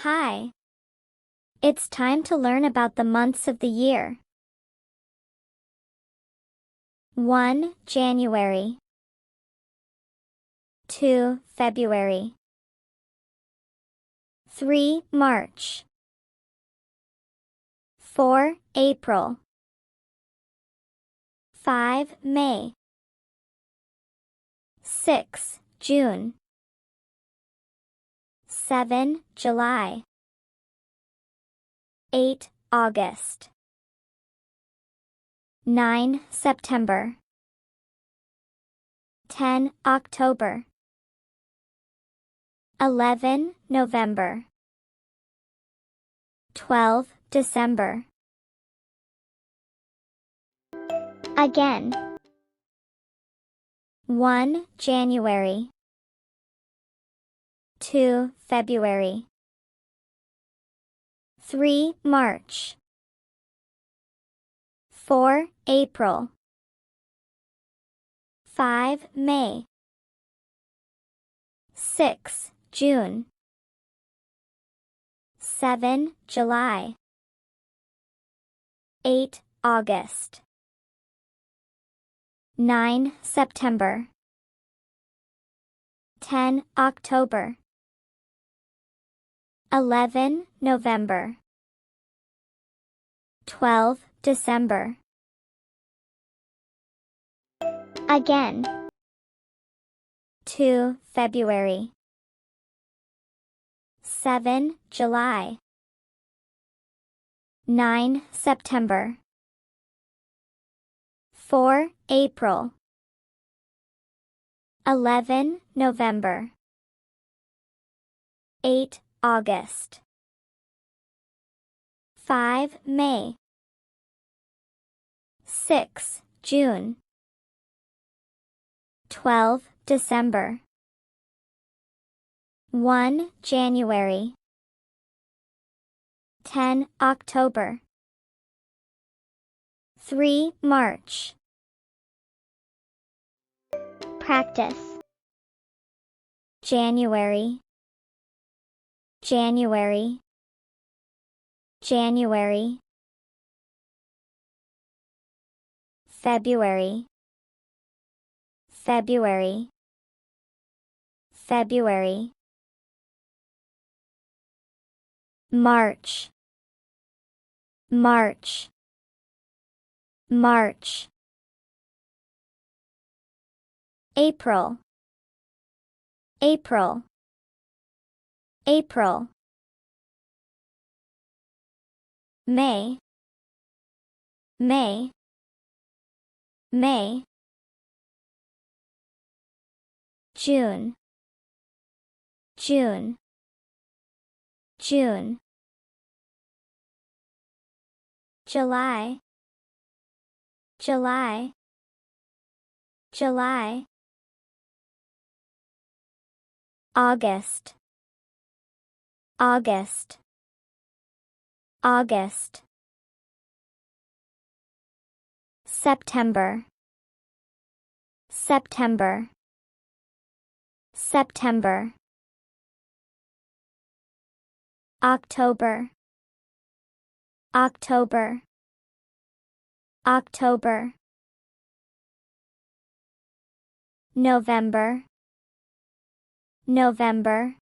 Hi. It's time to learn about the months of the year. 1. January. 2. February. 3. March. 4. April. 5. May. 6. June. 7. July. 8. August. 9. September. 10. October. 11. November. 12. December. Again. 1. January. 2. February. 3. March. 4. April. 5. May. 6. June. 7. July. 8. August. 9. September. 10. October. 11. November. 12. December. Again. 2. February. 7. July. 9. September. 4. April. 11. November. 8. August. 5. May. 6. June. 12. December. 1. January. 10. October. 3. March. Practice. January. January. January. February. February. February. March. March. March. April. April. April. May. May. May. June. June. June. July. July. July. August. August. August. September. September. September. October. October. October. November. November.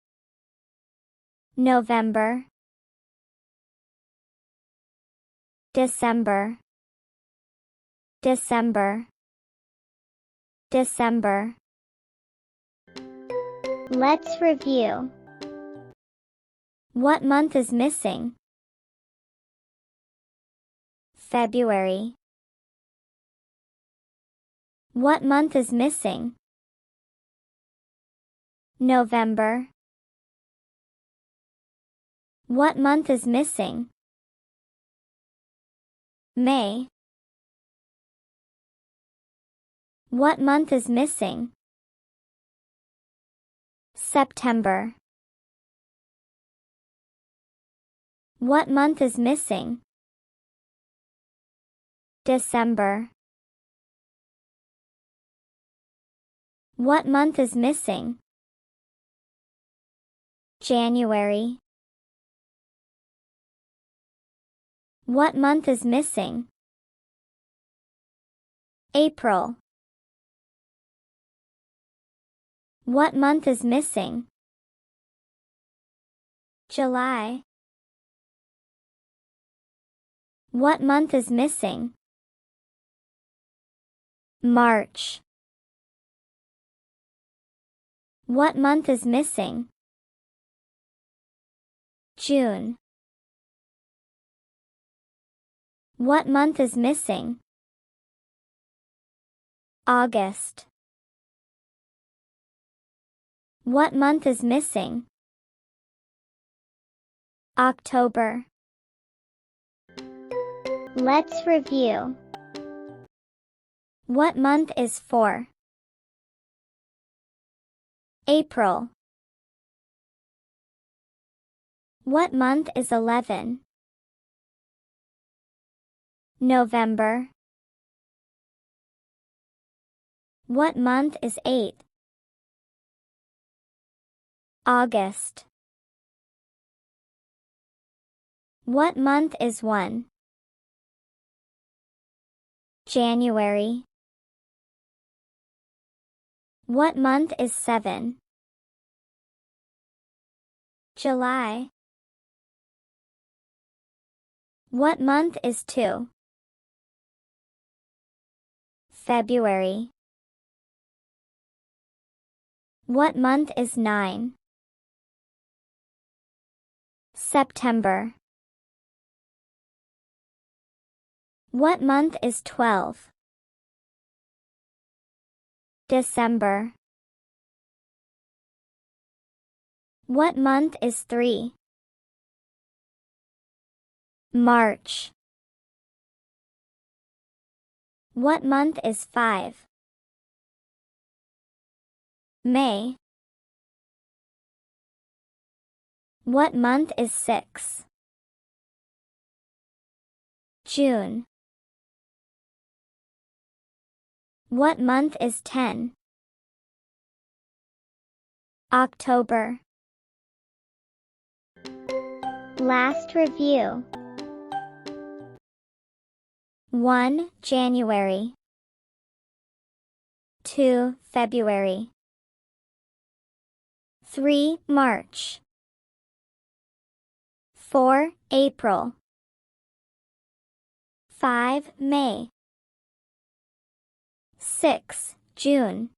November. December. December. December. Let's review. What month is missing? February. What month is missing? November. What month is missing? May. What month is missing? September. What month is missing? December. What month is missing? January. What month is missing? April. What month is missing? July. What month is missing? March. What month is missing? June. What month is missing? August. What month is missing? October. Let's review. What month is 4? April. What month is 11? November. What month is 8? August. What month is 1? January. What month is 7? July. What month is 2? February. What month is 9? September. What month is 12? December. What month is 3? March. What month is 5? May. What month is 6? June. What month is 10? October. Last review. 1. January. 2. February. 3. March. 4. April. 5. May. 6. June.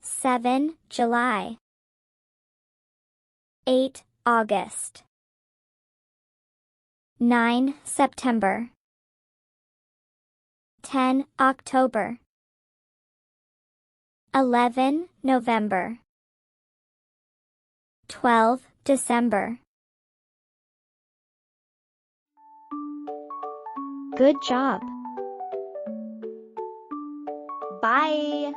7. July. 8. August. 9. September. 10. October. 11. November. 12. December. Good job. Bye!